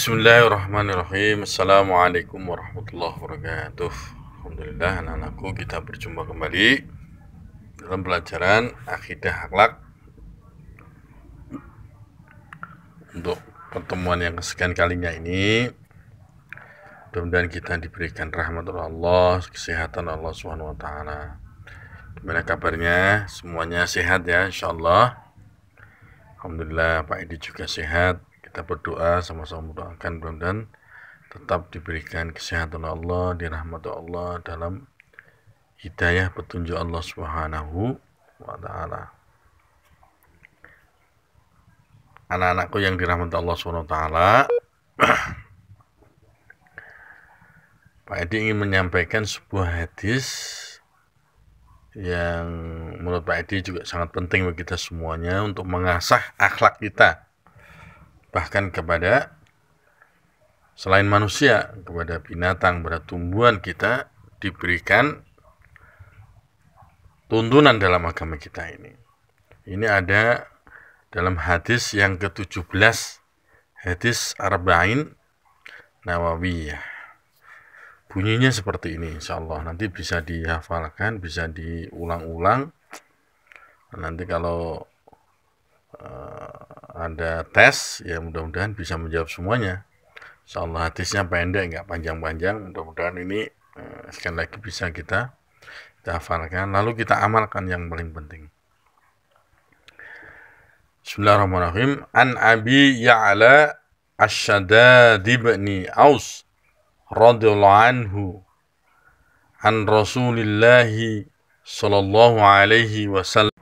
Bismillahirrahmanirrahim. Assalamualaikum warahmatullahi wabarakatuh. Alhamdulillah, anak-anakku, kita berjumpa kembali dalam pelajaran akidah akhlak. Untuk pertemuan yang kesekian kalinya ini, mudah-mudahan kita diberikan rahmat Allah, kesehatan Allah Subhanahu wa taala. Gimana kabarnya? Semuanya sehat ya, insyaallah. Alhamdulillah, Pak Edi juga sehat. Kita berdoa sama-sama, mendoakan mudah-mudahan tetap diberikan kesehatan Allah, dirahmati Allah, dalam hidayah petunjuk Allah Subhanahu wa taala. Anak-anakku yang dirahmati Allah Subhanahu wa taala, Pak Edi ingin menyampaikan sebuah hadis yang menurut Pak Edi juga sangat penting bagi kita semuanya untuk mengasah akhlak kita, bahkan kepada selain manusia, kepada binatang, pada tumbuhan, kita diberikan tuntunan dalam agama kita ini. Ini ada dalam hadis yang ke-17, hadis Arba'in Nawawiyah. Bunyinya seperti ini, insyaallah. Nanti bisa dihafalkan, bisa diulang-ulang. Nanti kalau ada tes, ya mudah-mudahan bisa menjawab semuanya. Insyaallah hadisnya pendek, nggak panjang-panjang. Mudah-mudahan ini sekali lagi bisa kita hafalkan, lalu kita amalkan yang paling penting. Bismillahirrahmanirrahim. An Abi Ya'la Asy-Syaddad bin Aus radhiyallahu anhu an Rasulillah sallallahu alaihi wasallam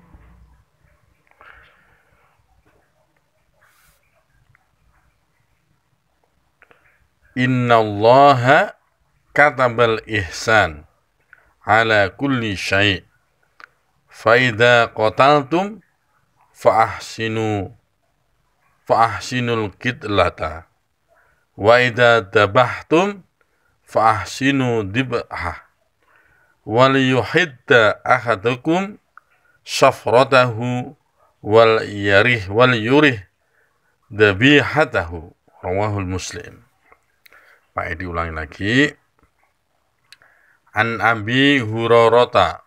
Innallaha katabal ihsan ala kulli syai' fa idza qataltum fa ahsinul qitlata wa idza dabahtum fa ahsinu dibhah wal yuhidda ahadukum syafratahu wal yurih dabihatahu. Rawahul Muslim. Pak Edi ulangi lagi. An Abi Hurairah,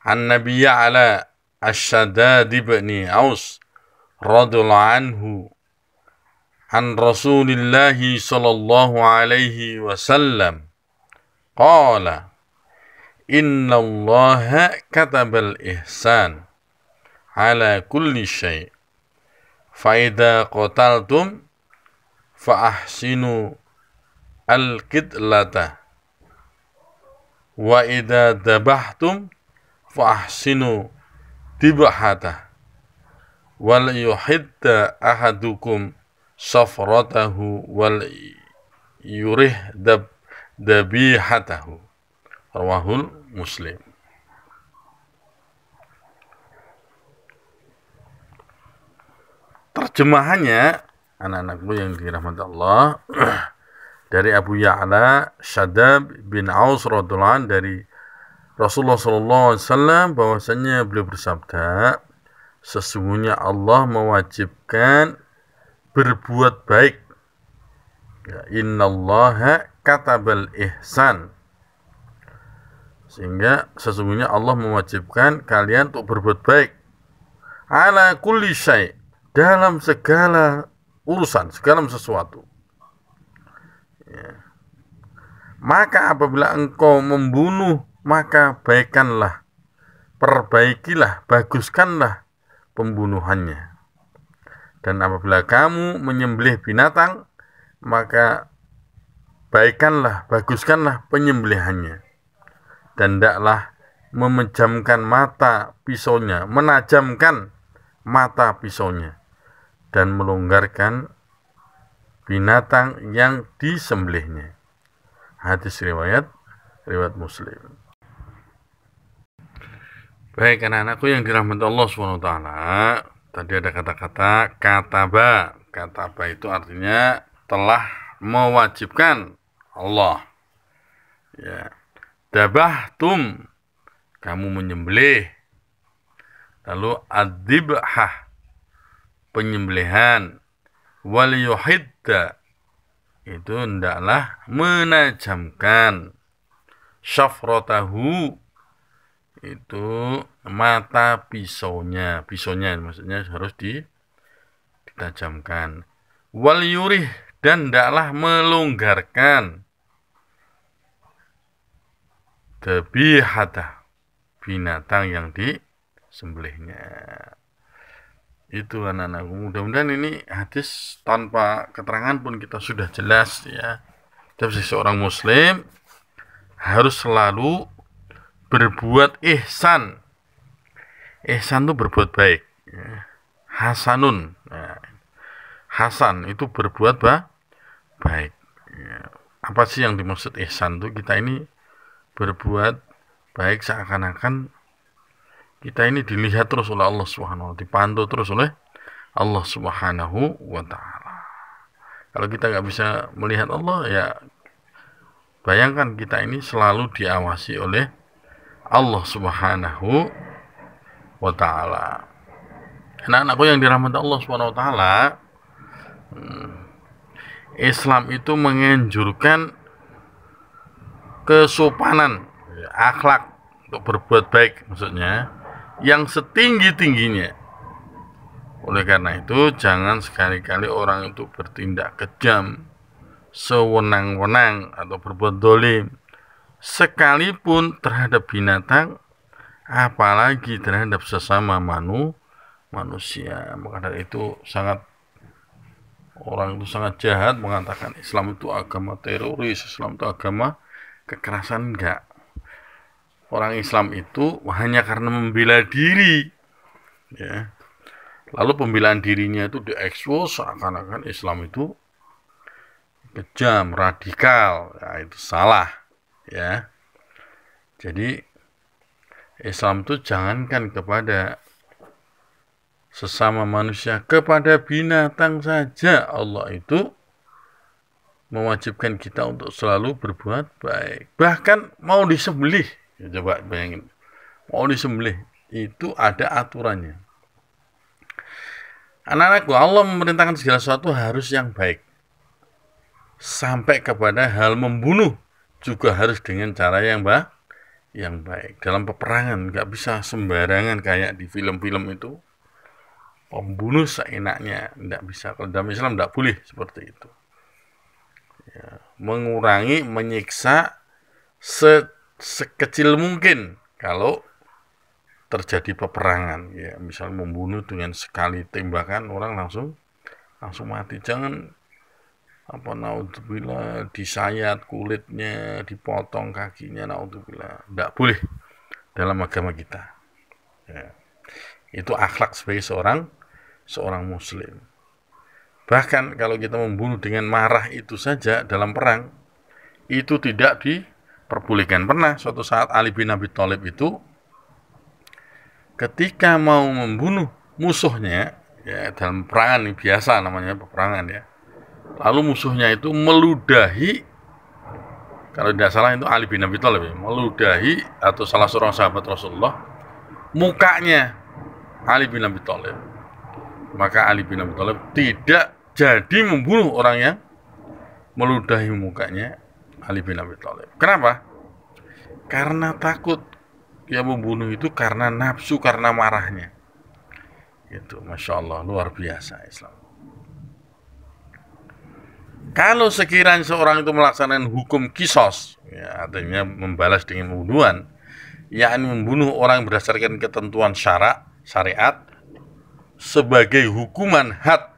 An Nabi Ya'la Asy-Syaddad bin Aus radhiyallahu anhu an Rasulillah sallallahu alaihi wasallam qala innallaha katabal ihsan ala kulli syai' fa idza qataltum fa ahsinu al-qitlata wa idza dabahtum fa ahsinu dibhata wal yuhidda ahadukum safratahu wal yurih dabihatahu. Rawahul Muslim. Terjemahannya, anak-anakku yang dirahmati Allah, dari Abu Ya'la Syaddad bin Aus radhiyallahu anhu dari Rasulullah sallallahu alaihi wasallam bahwasanya beliau bersabda, sesungguhnya Allah mewajibkan berbuat baik. Ya, innallaha katabal ihsan. Sehingga sesungguhnya Allah mewajibkan kalian untuk berbuat baik. Ala kulli syai', dalam segala urusan, segala sesuatu. Ya. Maka apabila engkau membunuh, maka baikkanlah, perbaikilah, baguskanlah pembunuhannya. Dan apabila kamu menyembelih binatang, maka baikkanlah, baguskanlah penyembelihannya. Dan hendaklah memejamkan mata pisaunya, menajamkan mata pisaunya, dan melonggarkan binatang yang disembelihnya. Hadis riwayat Muslim. Baik anak-anakku yang dirahmati Allah SWT, tadi ada kata-kata kataba. Kataba itu artinya telah mewajibkan Allah. Ya. Dabahtum, kamu menyembelih. Lalu ad-dibhah, penyembelihan. wal yuhidda, itu hendaklah menajamkan, syafratahu, itu mata pisaunya maksudnya harus ditajamkan. Wal yurih, dan hendaklah melonggarkan, dzabihata, binatang yang disembelihnya. Itu anak-anakku, mudah-mudahan ini hadis tanpa keterangan pun kita sudah jelas ya. Jadi seorang muslim harus selalu berbuat ihsan. Ihsan itu berbuat baik ya. Hasanun ya. Hasan itu berbuat baik ya. Apa sih yang dimaksud ihsan itu? Kita ini berbuat baik seakan-akan kita ini dilihat terus oleh Allah Subhanahu wa ta'ala, dipantau terus oleh Allah Subhanahu wa ta'ala. Kalau kita nggak bisa melihat Allah, ya bayangkan kita ini selalu diawasi oleh Allah Subhanahu wa ta'ala. Anak-anakku yang dirahmati Allah Subhanahu wa ta'ala, Islam itu menganjurkan kesopanan, akhlak untuk berbuat baik, maksudnya yang setinggi-tingginya. Oleh karena itu, jangan sekali-kali orang itu bertindak kejam, sewenang-wenang, atau berbuat dolim, sekalipun terhadap binatang, apalagi terhadap sesama manusia. Maka dari itu orang itu sangat jahat mengatakan Islam itu agama teroris, Islam itu agama kekerasan. Enggak. Orang Islam itu hanya karena membela diri ya. Lalu pembelaan dirinya itu diekspos seakan-akan Islam itu kejam, radikal. Ya, itu salah ya. Jadi Islam itu jangankan kepada sesama manusia, kepada binatang saja Allah itu mewajibkan kita untuk selalu berbuat baik. Bahkan mau disembelih, ya, coba bayangin, mau disembelih itu ada aturannya. Anak-anakku, Allah memerintahkan segala sesuatu harus yang baik. Sampai kepada hal membunuh juga harus dengan cara yang baik. Dalam peperangan nggak bisa sembarangan kayak di film-film itu. Pembunuh seenaknya, tidak bisa. Kalau dalam Islam tidak boleh seperti itu. Ya, mengurangi, menyiksa sekecil mungkin kalau terjadi peperangan. Ya, misalnya membunuh dengan sekali tembakan orang langsung mati. Jangan naudzubillah, disayat kulitnya, dipotong kakinya, naudzubillah. Tidak boleh dalam agama kita. Ya. Itu akhlak sebagai seorang muslim. Bahkan kalau kita membunuh dengan marah itu saja dalam perang, itu tidak diperbolehkan. Pernah suatu saat Ali bin Abi Thalib itu ketika mau membunuh musuhnya, ya dalam peperangan, biasa namanya peperangan ya. Lalu musuhnya itu meludahi, kalau tidak salah itu Ali bin Abi Thalib ya, meludahi atau salah seorang sahabat Rasulullah mukanya Ali bin Abi Thalib. Maka Ali bin Abi Thalib tidak jadi membunuh orang yang meludahi mukanya Ali bin Abi Thalib. Kenapa? Karena takut. Dia membunuh itu karena nafsu, karena marahnya. Itu, Masya Allah, luar biasa Islam. Kalau sekiranya seorang itu melaksanakan hukum kisos, ya, artinya membalas dengan pembunuhan, yakni membunuh orang berdasarkan ketentuan syariat sebagai hukuman had,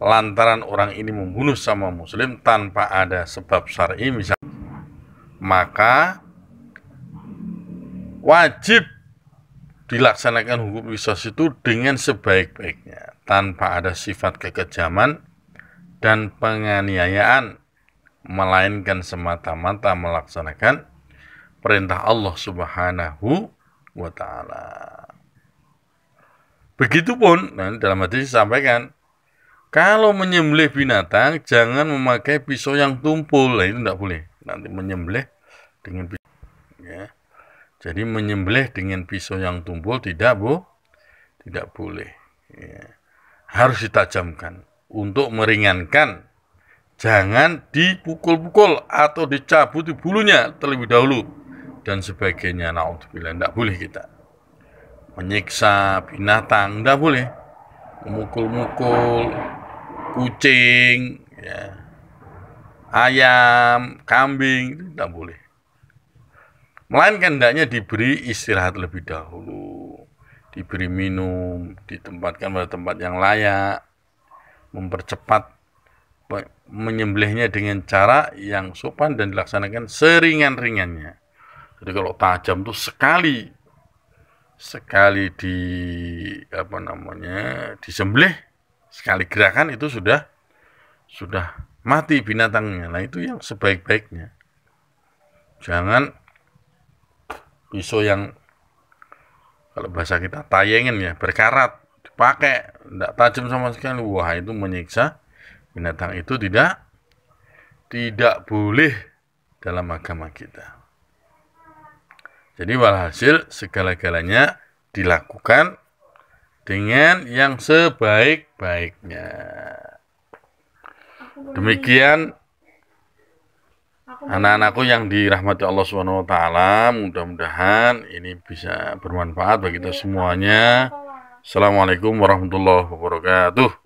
lantaran orang ini membunuh sama muslim tanpa ada sebab syar'i misalnya, maka wajib dilaksanakan hukum kisos itu dengan sebaik-baiknya, tanpa ada sifat kekejaman dan penganiayaan, melainkan semata-mata melaksanakan perintah Allah Subhanahu wa ta'ala. Begitupun, dalam hadis disampaikan, kalau menyembelih binatang jangan memakai pisau yang tumpul. Itu tidak boleh. Nanti menyembelih dengan pisau, ya. Jadi menyembelih dengan pisau yang tumpul tidak boleh. Ya. harus ditajamkan untuk meringankan. Jangan dipukul-pukul atau dicabut di bulunya terlebih dahulu dan sebagainya. Naudzubillah, tidak boleh kita menyiksa binatang, tidak boleh memukul-mukul kucing, ya, ayam, kambing, itu tidak boleh. Melainkan hendaknya diberi istirahat lebih dahulu, diberi minum, ditempatkan pada tempat yang layak, mempercepat menyembelihnya dengan cara yang sopan dan dilaksanakan seringan-ringannya. Jadi kalau tajam tuh sekali disembelih, sekali gerakan itu sudah mati binatangnya. Nah, itu yang sebaik-baiknya. Jangan pisau yang kalau bahasa kita tayengen ya, berkarat, dipakai tidak tajam sama sekali. Wah, itu menyiksa binatang, itu tidak boleh dalam agama kita. Jadi walhasil segala-galanya dilakukan dengan yang sebaik-baiknya. Demikian anak-anakku yang dirahmati Allah Subhanahu wa taala, mudah-mudahan ini bisa bermanfaat bagi kita semuanya. Assalamualaikum warahmatullahi wabarakatuh.